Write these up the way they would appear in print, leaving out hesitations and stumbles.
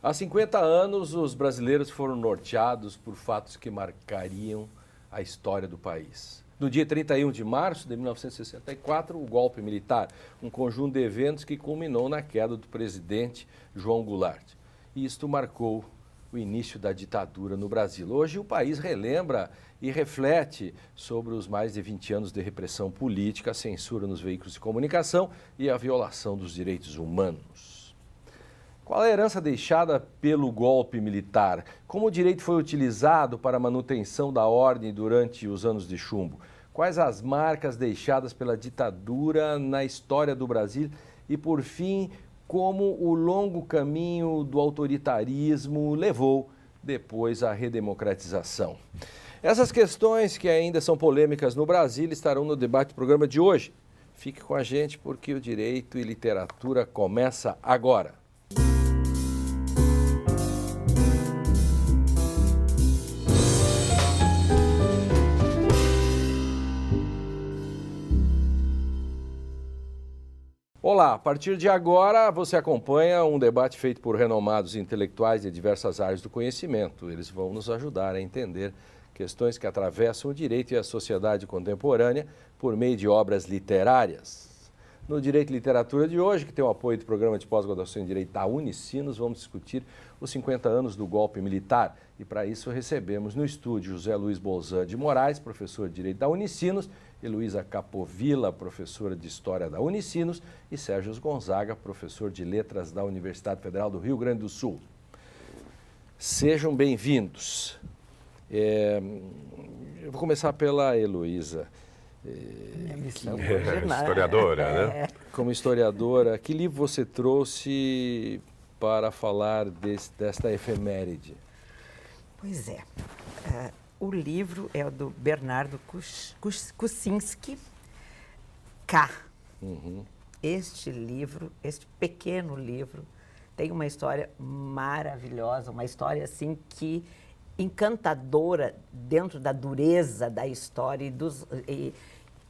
Há 50 anos, os brasileiros foram norteados por fatos que marcariam a história do país. No dia 31 de março de 1964, o golpe militar, um conjunto de eventos que culminou na queda do presidente João Goulart. E isto marcou o início da ditadura no Brasil. Hoje o país relembra e reflete sobre os mais de 20 anos de repressão política, a censura nos veículos de comunicação e a violação dos direitos humanos. Qual a herança deixada pelo golpe militar? Como o direito foi utilizado para a manutenção da ordem durante os anos de chumbo? Quais as marcas deixadas pela ditadura na história do Brasil? E, por fim, como o longo caminho do autoritarismo levou depois à redemocratização? Essas questões que ainda são polêmicas no Brasil estarão no debate do programa de hoje. Fique com a gente porque o Direito e Literatura começa agora. Olá, a partir de agora você acompanha um debate feito por renomados intelectuais de diversas áreas do conhecimento. Eles vão nos ajudar a entender questões que atravessam o direito e a sociedade contemporânea por meio de obras literárias. No Direito e Literatura de hoje, que tem o apoio do Programa de Pós-Graduação em Direito da Unicinos, vamos discutir os 50 anos do golpe militar. E para isso recebemos no estúdio José Luiz Bolzan de Moraes, professor de Direito da Unicinos, Heloísa Capovilla, professora de História da Unicinos, e Sérgio Gonzaga, professor de Letras da Universidade Federal do Rio Grande do Sul. Sejam bem-vindos. Eu vou começar pela Heloísa. Historiadora, né? Como historiadora, que livro você trouxe para falar desta efeméride? Pois é, o livro é o do Bernardo Kuczynski, K. Este livro, este pequeno livro, tem uma história maravilhosa, uma história assim que encantadora dentro da dureza da história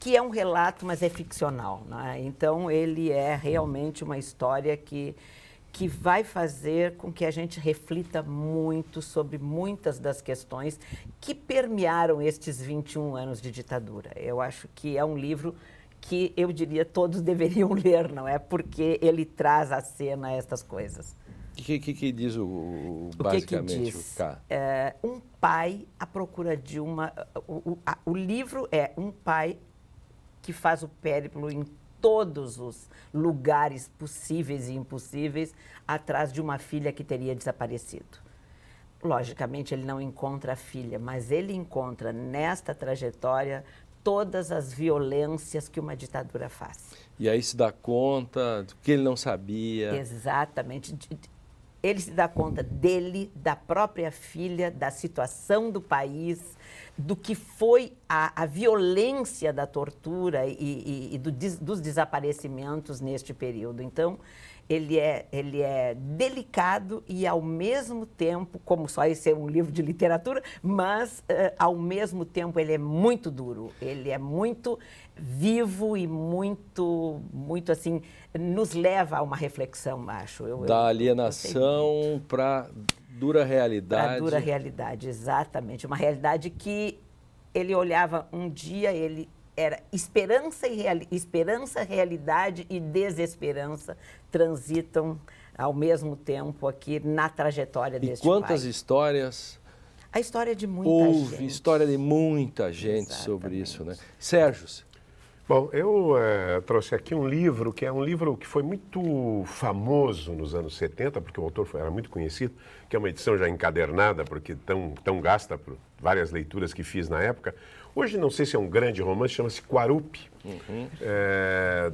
que é um relato, mas é ficcional, né? Então ele é realmente uma história que vai fazer com que a gente reflita muito sobre muitas das questões que permearam estes 21 anos de ditadura. Eu acho que é um livro que eu diria todos deveriam ler, não é? Porque ele traz à cena estas coisas. O que diz basicamente diz? O K? Um pai à procura de uma... O livro é um pai que faz o périplo em todos os lugares possíveis e impossíveis atrás de uma filha que teria desaparecido. Logicamente, ele não encontra a filha, mas ele encontra nesta trajetória todas as violências que uma ditadura faz. E aí se dá conta do que ele não sabia. Exatamente. Ele se dá conta dele, da própria filha, da situação do país, do que foi a violência da tortura e dos desaparecimentos neste período. Então, ele é delicado e, ao mesmo tempo, como só esse é um livro de literatura, mas, ao mesmo tempo, ele é muito duro. Ele é muito vivo e muito assim, nos leva a uma reflexão, acho. Da alienação para dura realidade. Para dura realidade, exatamente. Uma realidade que ele olhava um dia, ele era esperança, realidade e desesperança transitam ao mesmo tempo aqui na trajetória deste pai. E quantas histórias... A história de muita gente. Houve história de muita gente sobre isso, né? Sérgio. Bom, eu trouxe aqui um livro que é um livro que foi muito famoso nos anos 70, porque o autor era muito conhecido, que é uma edição já encadernada, porque tão gasta por várias leituras que fiz na época. Hoje não sei se é um grande romance, chama-se Quarupi,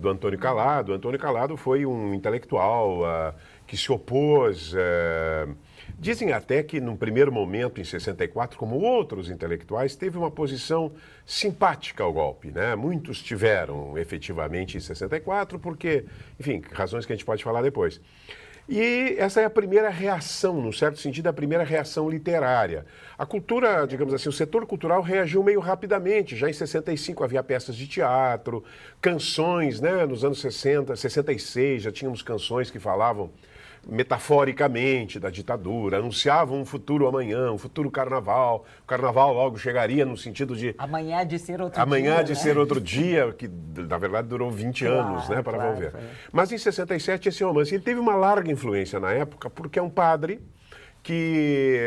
do Antônio Calado. O Antônio Calado foi um intelectual que se opôs... Dizem até que, num primeiro momento, em 64, como outros intelectuais, teve uma posição simpática ao golpe, né? Muitos tiveram, efetivamente, em 64, porque, enfim, razões que a gente pode falar depois. E essa é a primeira reação, num certo sentido, a primeira reação literária. A cultura, digamos assim, o setor cultural reagiu meio rapidamente. Já em 65 havia peças de teatro, canções, né? Nos anos 60, 66 já tínhamos canções que falavam metaforicamente da ditadura, anunciavam um futuro amanhã, um futuro carnaval. O carnaval logo chegaria no sentido de... Amanhã há de ser outro Amanhã dia, há de ser outro dia, que na verdade durou 20 anos, né, para claro, ver. foi. Mas em 67 esse romance, ele teve uma larga influência na época, porque é um padre que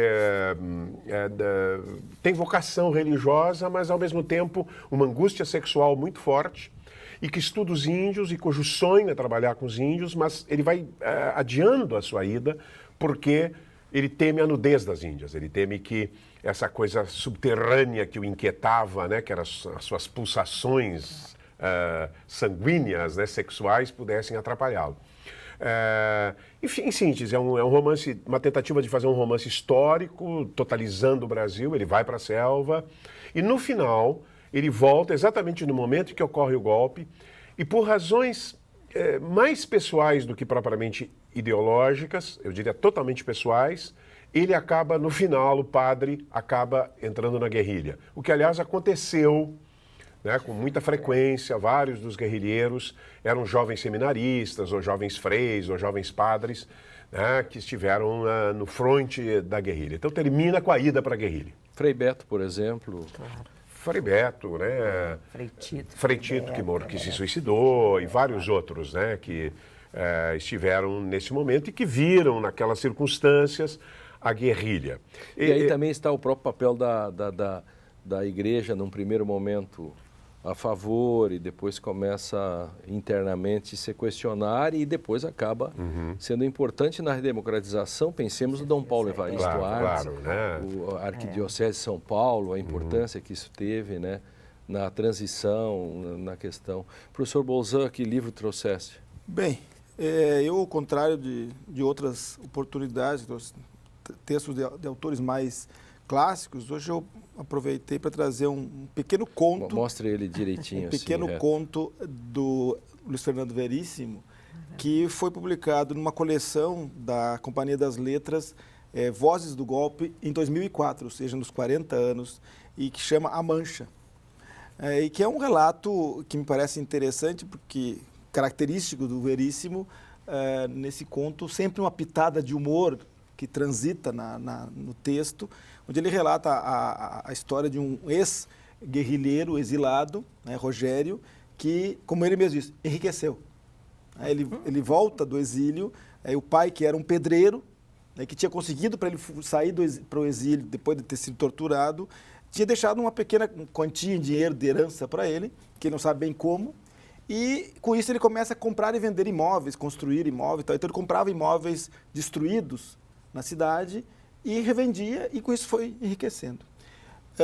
tem vocação religiosa, mas ao mesmo tempo uma angústia sexual muito forte, e que estuda os índios e cujo sonho é trabalhar com os índios, mas ele vai adiando a sua ida porque ele teme a nudez das índias, ele teme que essa coisa subterrânea que o inquietava, né, que eram as suas pulsações sanguíneas, né, sexuais, pudessem atrapalhá-lo. Enfim, em síntese, é um romance, uma tentativa de fazer um romance histórico, totalizando o Brasil. Ele vai para a selva e no final ele volta exatamente no momento em que ocorre o golpe e por razões mais pessoais do que propriamente ideológicas, eu diria totalmente pessoais, ele acaba, no final, o padre acaba entrando na guerrilha. O que, aliás, aconteceu, né, com muita frequência. Vários dos guerrilheiros eram jovens seminaristas, ou jovens freis, ou jovens padres, né, que estiveram no fronte da guerrilha. Então termina com a ida para a guerrilha. Frei Beto, por exemplo. Claro. Frei Beto, né? Frei Tito que se suicidou, e vários outros, né, que estiveram nesse momento e que viram naquelas circunstâncias a guerrilha. E aí também está o próprio papel da igreja, num primeiro momento, a favor, e depois começa internamente a se questionar e depois acaba sendo importante na redemocratização. Pensemos no Dom Paulo Evaristo Artes, né? a Arquidiocese de São Paulo, a importância que isso teve, né, na transição, na questão. Professor Bolzan, que livro trouxeste? Bem, eu, ao contrário de outras oportunidades, textos de autores mais clássicos, hoje eu aproveitei para trazer um pequeno conto. Mostre ele direitinho. Um pequeno conto do Luiz Fernando Veríssimo, que foi publicado numa coleção da Companhia das Letras, Vozes do Golpe, em 2004, ou seja, nos 40 anos, e que chama A Mancha. E que é um relato que me parece interessante, porque característico do Veríssimo, nesse conto, sempre uma pitada de humor que transita no texto, onde ele relata a história de um ex-guerrilheiro exilado, né, Rogério, que, como ele mesmo disse, enriqueceu. Ele volta do exílio, o pai, que era um pedreiro, né, que tinha conseguido para ele sair para o exílio depois de ter sido torturado, tinha deixado uma pequena quantia em dinheiro de herança para ele, que ele não sabe bem como, e com isso ele começa a comprar e vender imóveis, construir imóveis, tal. Então ele comprava imóveis destruídos na cidade e revendia, e com isso foi enriquecendo.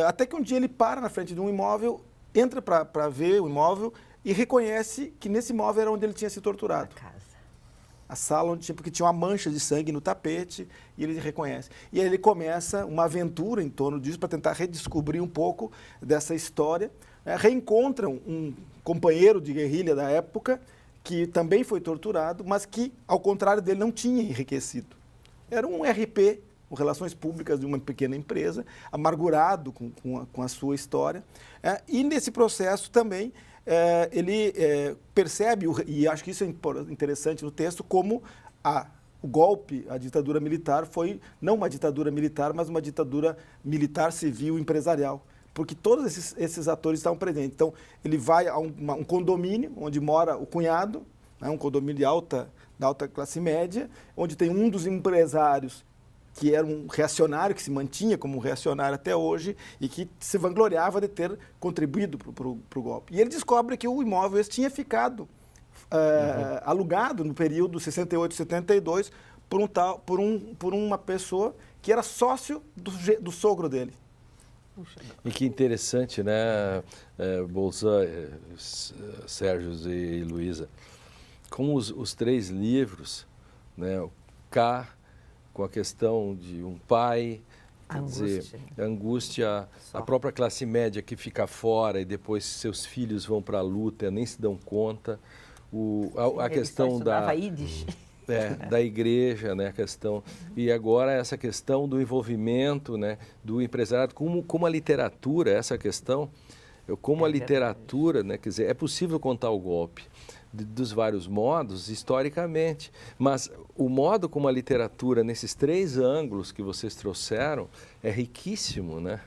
Até que um dia ele para na frente de um imóvel, entra para ver o imóvel e reconhece que nesse imóvel era onde ele tinha sido torturado. A sala onde porque tinha uma mancha de sangue no tapete, e ele reconhece. E aí ele começa uma aventura em torno disso para tentar redescobrir um pouco dessa história. Reencontra um companheiro de guerrilha da época, que também foi torturado, mas que, ao contrário dele, não tinha enriquecido. Era um RP, Relações Públicas de uma pequena empresa, amargurado com a sua história. E nesse processo também ele percebe, e acho que isso é interessante no texto, como o golpe, a ditadura militar, foi não uma ditadura militar, mas uma ditadura militar civil empresarial. Porque todos esses atores estavam presentes. Então, ele vai a um condomínio onde mora o cunhado, né, um condomínio da alta classe média, onde tem um dos empresários que era um reacionário, que se mantinha como um reacionário até hoje e que se vangloriava de ter contribuído para o golpe. E ele descobre que o imóvel esse tinha ficado alugado no período 68-72 por uma pessoa que era sócio do sogro dele. E que interessante, né, Bolzan, Sérgio e Luísa, como os três livros, né, o K, com a questão de um pai, angústia, a própria classe média que fica fora e depois seus filhos vão para a luta, nem se dão conta, a questão da igreja, né, a questão, e agora essa questão do envolvimento, né, do empresariado, como a literatura, essa questão, como a literatura, né, quer dizer, é possível contar o golpe, dos vários modos historicamente. Mas o modo como a literatura, nesses 3 ângulos que vocês trouxeram, é riquíssimo, né?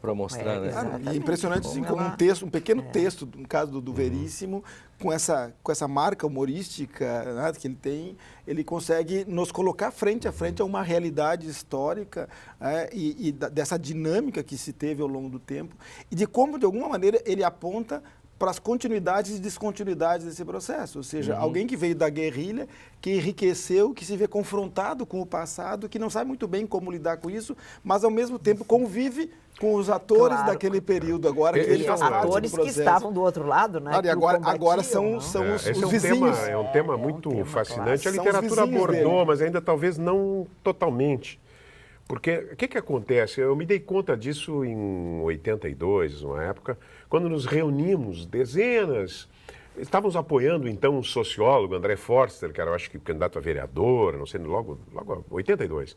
Para mostrar, né? Claro, e é impressionante assim, como um texto, um pequeno texto, no caso do Veríssimo, com essa marca humorística, né, que ele tem, ele consegue nos colocar frente a frente a uma realidade histórica, e dessa dinâmica que se teve ao longo do tempo e de como, de alguma maneira, ele aponta para as continuidades e descontinuidades desse processo. Ou seja, alguém que veio da guerrilha, que enriqueceu, que se vê confrontado com o passado, que não sabe muito bem como lidar com isso, mas ao mesmo tempo convive com os atores daquele período agora. Que E atores que estavam do outro lado, né? Claro, e agora são os vizinhos. É um tema muito fascinante. Claro. A literatura São os vizinhos abordou, dele. mas ainda talvez não totalmente. Porque o que acontece? Eu me dei conta disso em 82, uma época, quando nos reunimos, dezenas. Estávamos apoiando então um sociólogo, André Forster, que era, eu acho que, candidato a vereador, não sei, logo 82.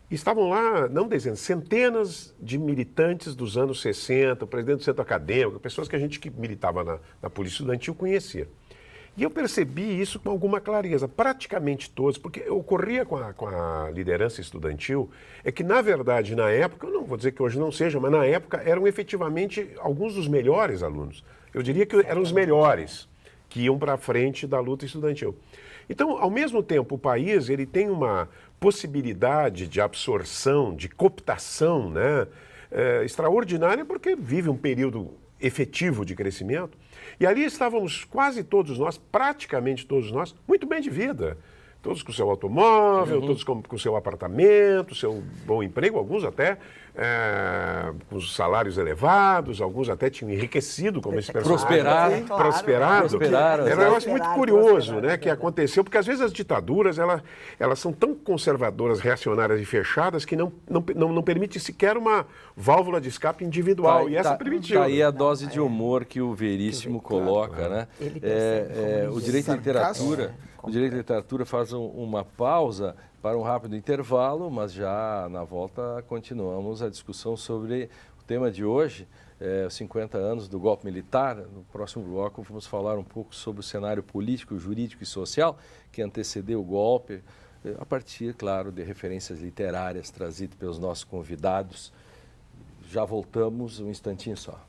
Estavam lá, não dezenas, centenas de militantes dos anos 60, o presidente do centro acadêmico, pessoas que a gente que militava na Polícia Estudantil conhecia. E eu percebi isso com alguma clareza, praticamente todos, porque ocorria com a liderança estudantil, é que, na verdade, na época, eu não vou dizer que hoje não seja, mas na época eram efetivamente alguns dos melhores alunos. Eu diria que eram os melhores que iam para frente da luta estudantil. Então, ao mesmo tempo, o país ele tem uma possibilidade de absorção, de cooptação, né, extraordinária, porque vive um período efetivo de crescimento. E ali estávamos quase todos nós, praticamente todos nós, muito bem de vida. Todos com seu automóvel, todos com seu apartamento, seu bom emprego, alguns até com salários elevados, alguns até tinham enriquecido como esse personagem. Prosperaram. Era um negócio muito curioso, né, que aconteceu, porque às vezes as ditaduras elas são tão conservadoras, reacionárias e fechadas que não permite sequer uma válvula de escape individual. E essa permitiu. Tá aí a dose de humor que o Veríssimo coloca, né? O direito à literatura. O Direito à Literatura faz uma pausa para um rápido intervalo, mas já na volta continuamos a discussão sobre o tema de hoje, os 50 anos do golpe militar. No próximo bloco vamos falar um pouco sobre o cenário político, jurídico e social que antecedeu o golpe, a partir, claro, de referências literárias trazidas pelos nossos convidados. Já voltamos um instantinho só.